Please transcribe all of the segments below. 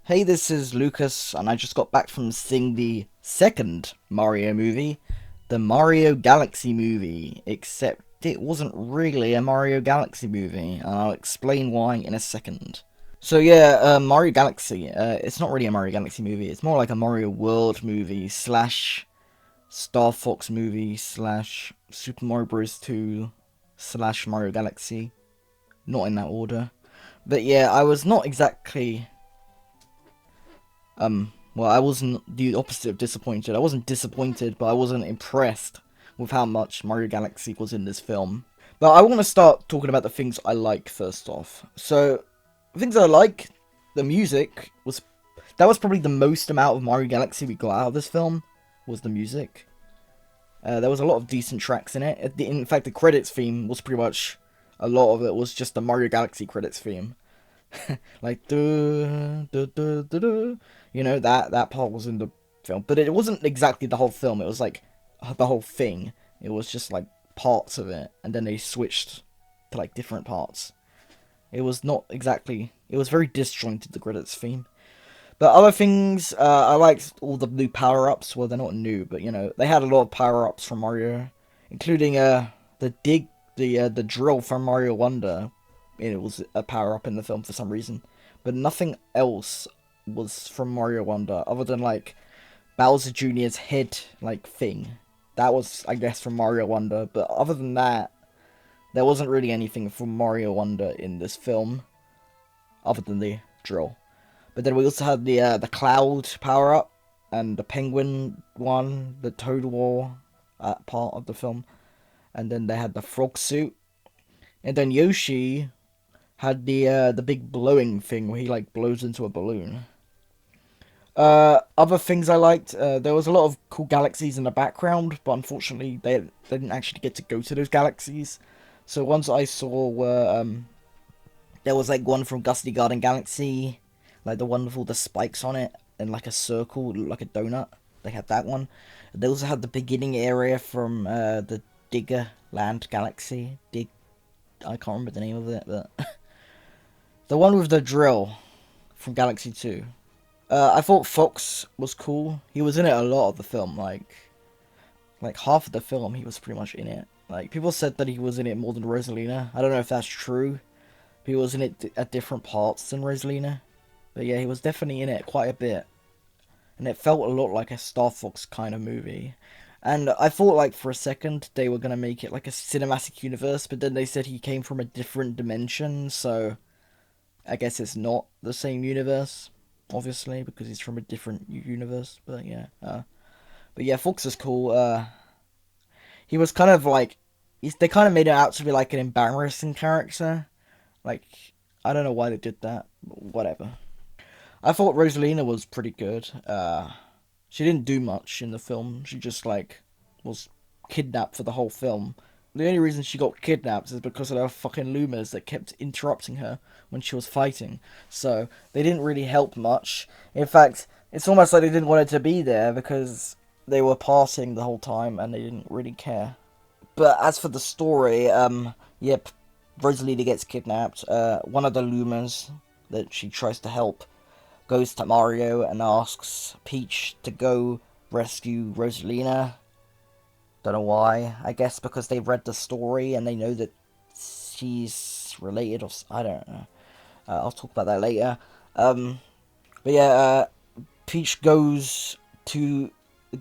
Hey, this is Lucas, and I just got back from seeing the second Mario movie, the Mario Galaxy movie, except it wasn't really a Mario Galaxy movie, and I'll explain why in a second. So yeah, Mario Galaxy, it's not really a Mario Galaxy movie, it's more like a Mario World movie, slash Star Fox movie, slash Super Mario Bros. 2, slash Mario Galaxy, not in that order. But yeah, I was not exactly well, I wasn't the opposite of disappointed. I wasn't disappointed, but I wasn't impressed with how much Mario Galaxy was in this film. But I want to start talking about the things I like first off. So, the things I like, the music was that was probably the most amount of Mario Galaxy we got out of this film was the music. There was a lot of decent tracks in it. In fact, the credits theme was pretty much a lot of it was just the Mario Galaxy credits theme. Like that part was in the film, but it wasn't exactly the whole film. It was like the whole thing. It was just like parts of it, and then they switched to like different parts. It was not exactly. It was very disjointed, the credits theme. But other things, I liked all the new power ups. Well, they're not new, but they had a lot of power ups from Mario, including the drill from Mario Wonder. It was a power up in the film for some reason, but nothing else was from Mario Wonder other than like Bowser Jr.'s head like thing. That was, I guess, from Mario Wonder, but other than that, there wasn't really anything from Mario Wonder in this film other than the drill. But then we also had the Cloud power up and the Penguin one, the Toad War part of the film, and then they had the Frog suit, and then Yoshi had the big blowing thing where he like blows into a balloon. Other things I liked, there was a lot of cool galaxies in the background, but unfortunately they didn't actually get to go to those galaxies. So ones I saw were there was like one from Gusty Garden Galaxy, like the one with all the spikes on it and like a circle, like a donut. They had that one. They also had the beginning area from the Digger Land Galaxy. I can't remember the name of it, but the one with the drill from Galaxy 2. I thought Fox was cool. He was in it a lot of the film, like half of the film he was pretty much in it. Like people said that he was in it more than Rosalina. I don't know if that's true. But he was in it at different parts than Rosalina. But yeah, he was definitely in it quite a bit. And it felt a lot like a Star Fox kind of movie. And I thought like for a second they were gonna make it like a cinematic universe, but then they said he came from a different dimension, so I guess it's not the same universe, obviously, because he's from a different universe. But yeah, but yeah, Fox is cool. He was kind of like they kind of made it out to be like an embarrassing character. Like I don't know why they did that. But whatever. I thought Rosalina was pretty good. She didn't do much in the film. She just like was kidnapped for the whole film. The only reason she got kidnapped is because of her fucking Lumas that kept interrupting her when she was fighting. So they didn't really help much. In fact, it's almost like they didn't want her to be there because they were passing the whole time and they didn't really care. But as for the story, yep, Rosalina gets kidnapped. One of the Lumas that she tries to help goes to Mario and asks Peach to go rescue Rosalina. Don't know why. I guess because they read the story and they know that she's related, or I don't know. I'll talk about that later. But yeah, Peach goes to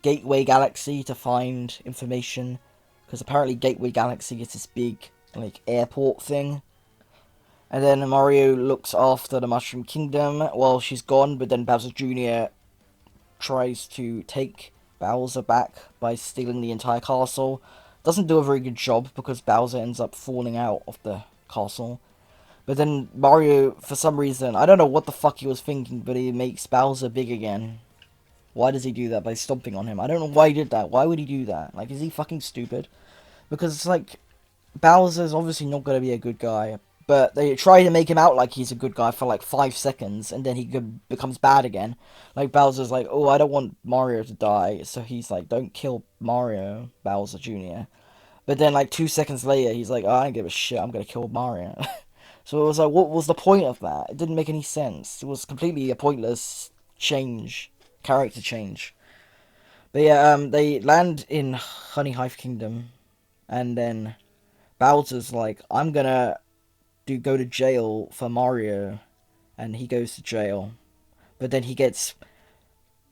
Gateway Galaxy to find information because apparently Gateway Galaxy is this big like airport thing. And then Mario looks after the Mushroom Kingdom while she's gone, but then Bowser Jr. tries to take Bowser back by stealing the entire castle. Doesn't do a very good job because Bowser ends up falling out of the castle. But then Mario, for some reason, I don't know what the fuck he was thinking, but he makes Bowser big again. Why does he do that? By stomping on him? I don't know why he did that. Why would he do that? Like, is he fucking stupid? Because it's like, Bowser's obviously not going to be a good guy. But they try to make him out like he's a good guy for like 5 seconds, and then he becomes bad again. Like Bowser's like, oh, I don't want Mario to die, so he's like, don't kill Mario, Bowser Jr. But then like 2 seconds later, he's like, oh, I don't give a shit, I'm gonna kill Mario. So it was like, what was the point of that? It didn't make any sense. It was completely a pointless character change. But yeah, they land in Honey Hive Kingdom, and then Bowser's like, I'm gonna go to jail for Mario, and he goes to jail. But then he gets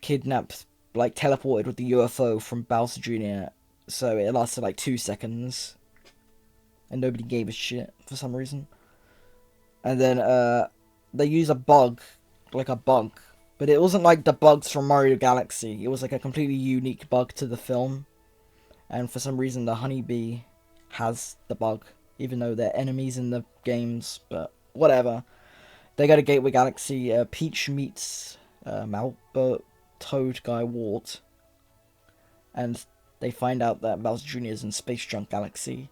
kidnapped, like teleported with the UFO from Bowser Jr., so it lasted like 2 seconds, and nobody gave a shit for some reason. And then they use a bug, but it wasn't like the bugs from Mario Galaxy. It was like a completely unique bug to the film, and for some reason the honeybee has the bug, even though they're enemies in the games. But whatever. They go to Gateway Galaxy. Peach meets Malbert Toad guy Wart, and they find out that Bowser Jr. is in Space Junk Galaxy.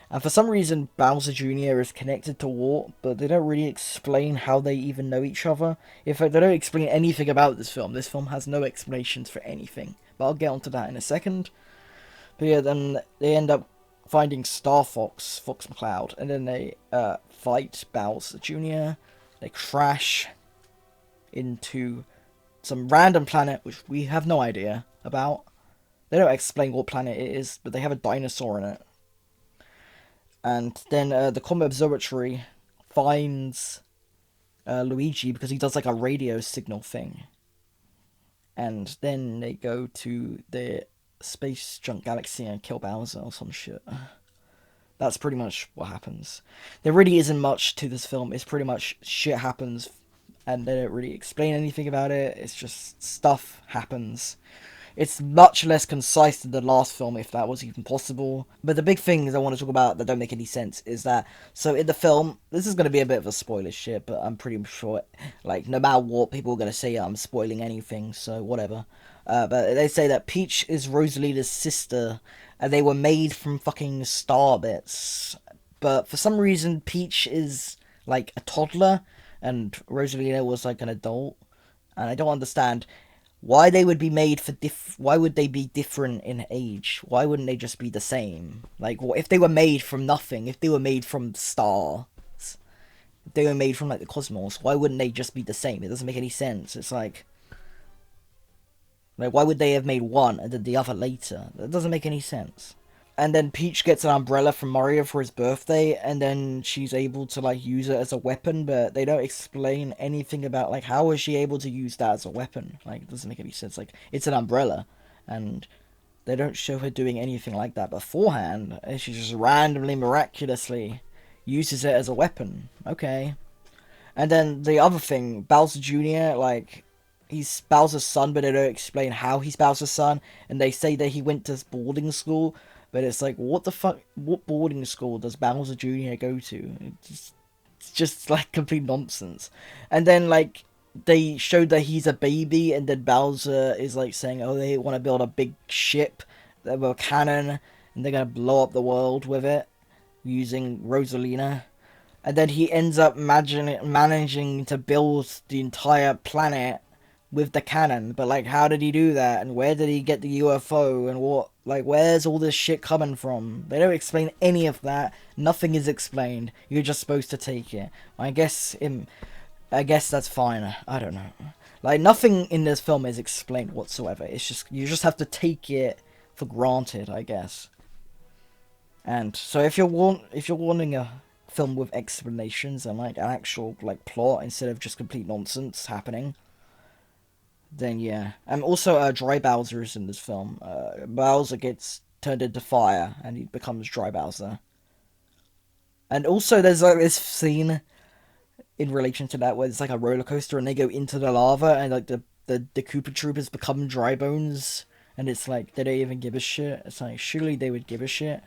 And for some reason, Bowser Jr. is connected to Wart, but they don't really explain how they even know each other. In fact, they don't explain anything about this film. This film has no explanations for anything. But I'll get onto that in a second. But yeah, then they end up finding Star Fox, Fox McCloud, and then they fight Bowser Jr. They crash into some random planet, which we have no idea about. They don't explain what planet it is, but they have a dinosaur in it. And then the Comet Observatory finds Luigi because he does like a radio signal thing. And then they go to the Space Junk Galaxy and kill Bowser or some shit. That's pretty much what happens. There really isn't much to this film. It's pretty much shit happens, and they don't really explain anything about it. It's just stuff happens. It's much less concise than the last film, if that was even possible. But the big things I want to talk about that don't make any sense is that, so in the film, this is going to be a bit of a spoiler shit, but I'm pretty sure, like, no matter what, people are going to say I'm spoiling anything, so whatever. But they say that Peach is Rosalina's sister, and they were made from fucking star bits. But for some reason, Peach is, like, a toddler, and Rosalina was, like, an adult. And I don't understand why they would be made for why would they be different in age? Why wouldn't they just be the same? Like, what if they were made from nothing? If they were made from stars? If they were made from, like, the cosmos, why wouldn't they just be the same? It doesn't make any sense. It's like, why would they have made one and then the other later? That doesn't make any sense. And then Peach gets an umbrella from Mario for his birthday, and then she's able to, like, use it as a weapon, but they don't explain anything about, like, how is she able to use that as a weapon? Like, it doesn't make any sense. Like, it's an umbrella, and they don't show her doing anything like that beforehand, and she just randomly, miraculously uses it as a weapon. Okay. And then the other thing, Bowser Jr., like, he's Bowser's son, but they don't explain how he's Bowser's son, and they say that he went to boarding school, but it's like, what the fuck? What boarding school does Bowser Jr. go to? It's just like complete nonsense. And then, like, they showed that he's a baby, and then Bowser is like saying, oh, they want to build a big ship with a cannon, and they're gonna blow up the world with it using Rosalina. And then he ends up managing to build the entire planet with the cannon, but, like, how did he do that, and where did he get the UFO, and what, like, where's all this shit coming from? They don't explain any of that. Nothing is explained. You're just supposed to take it. I guess that's fine. I don't know. Like, nothing in this film is explained whatsoever. It's just, you just have to take it for granted, I guess. And so if you're wanting a film with explanations and, like, an actual, like, plot instead of just complete nonsense happening, then yeah. And also, Dry Bowser is in this film. Bowser gets turned into fire, and he becomes Dry Bowser. And also, there's, like, this scene in relation to that where it's like a roller coaster, and they go into the lava, and, like, the Koopa Troopers become Dry Bones, and it's like, they don't even give a shit. It's like, surely they would give a shit.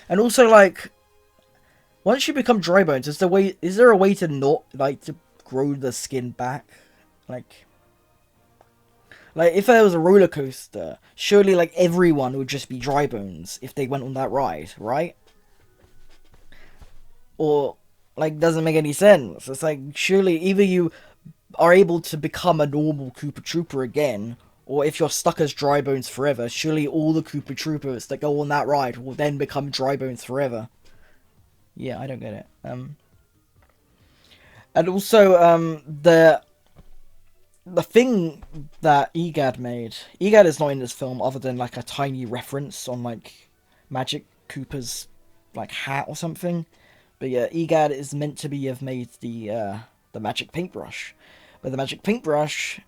And also, like, once you become Dry Bones, is there a way to not, like, to grow the skin back? Like, if there was a roller coaster, surely, like, everyone would just be Dry Bones if they went on that ride, right? Or, like, doesn't make any sense. It's like, surely either you are able to become a normal Koopa Trooper again, or if you're stuck as Dry Bones forever, surely all the Koopa Troopers that go on that ride will then become Dry Bones forever. Yeah, I don't get it. And also, the thing that EGAD is not in this film other than like a tiny reference on like Magic Cooper's like hat or something. But yeah, EGAD is meant to be have made the magic paintbrush, but the magic paintbrush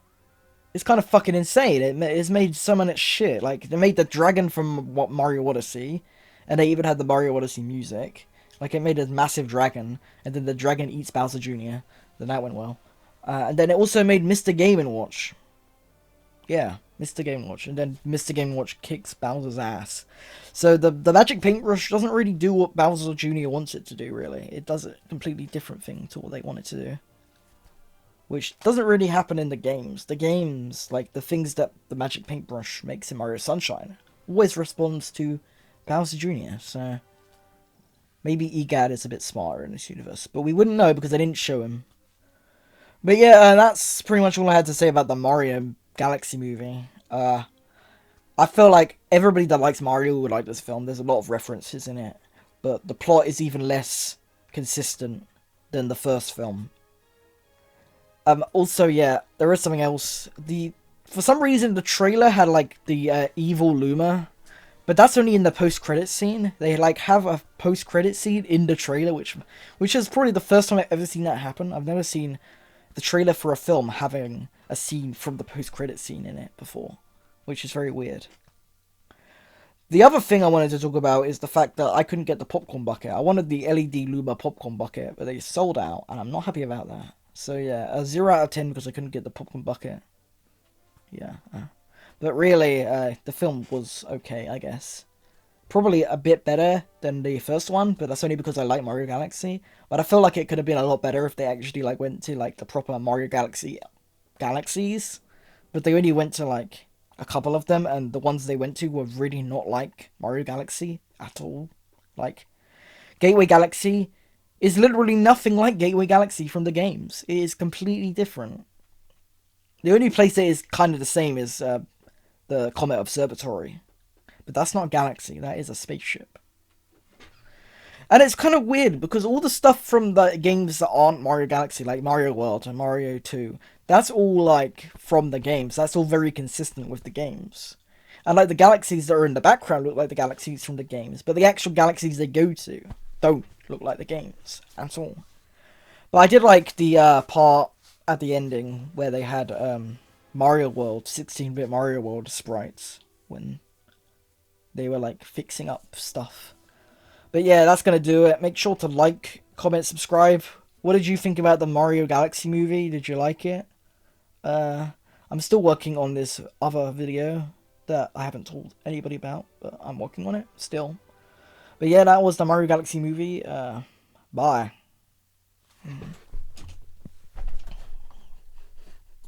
is kind of fucking insane. It's made so much shit. Like they made the dragon from what Mario Odyssey, and they even had the Mario Odyssey music. Like it made a massive dragon, and then the dragon eats Bowser Jr. Then that went well. And then it also made Mr. Game and Watch. Yeah, Mr. Game Watch, and then Mr. Game Watch kicks Bowser's ass. So the magic paintbrush doesn't really do what Bowser Jr. wants it to do. Really, it does a completely different thing to what they want it to do, which doesn't really happen in the games. The games, like the things that the magic paintbrush makes in Mario Sunshine, always responds to Bowser Jr. So maybe EGAD is a bit smarter in this universe, but we wouldn't know because they didn't show him. But yeah, that's pretty much all I had to say about the Mario Galaxy movie. I feel like everybody that likes Mario would like this film. There's a lot of references in it, but the plot is even less consistent than the first film. Also, yeah, there is something else. For some reason, the trailer had like the evil Luma, but that's only in the post-credit scene. They like have a post-credit scene in the trailer, which is probably the first time I've ever seen that happen. I've never seen the trailer for a film having a scene from the post-credit scene in it before, which is very weird. The other thing I wanted to talk about is the fact that I couldn't get the popcorn bucket. I wanted the LED Luma popcorn bucket, but they sold out, and I'm not happy about that. So yeah, a 0 out of 10 because I couldn't get the popcorn bucket. Yeah. But really, the film was okay, I guess. Probably a bit better than the first one, but that's only because I like Mario Galaxy. But I feel like it could have been a lot better if they actually like went to like the proper Mario Galaxy galaxies. But they only went to like a couple of them, and the ones they went to were really not like Mario Galaxy at all. Like Gateway Galaxy is literally nothing like Gateway Galaxy from the games. It is completely different. The only place that is kind of the same is the Comet Observatory. But that's not a galaxy, that is a spaceship. And it's kind of weird, because all the stuff from the games that aren't Mario Galaxy, like Mario World and Mario 2, that's all, like, from the games. That's all very consistent with the games. And, like, the galaxies that are in the background look like the galaxies from the games, but the actual galaxies they go to don't look like the games at all. But I did like the part at the ending where they had Mario World, 16-bit Mario World sprites, when they were like fixing up stuff. But yeah, that's gonna do it. Make sure to like, comment, subscribe. What did you think about the Mario Galaxy movie? Did you like it? I'm still working on this other video that I haven't told anybody about, but I'm working on it still. But yeah, that was the Mario Galaxy movie. Bye.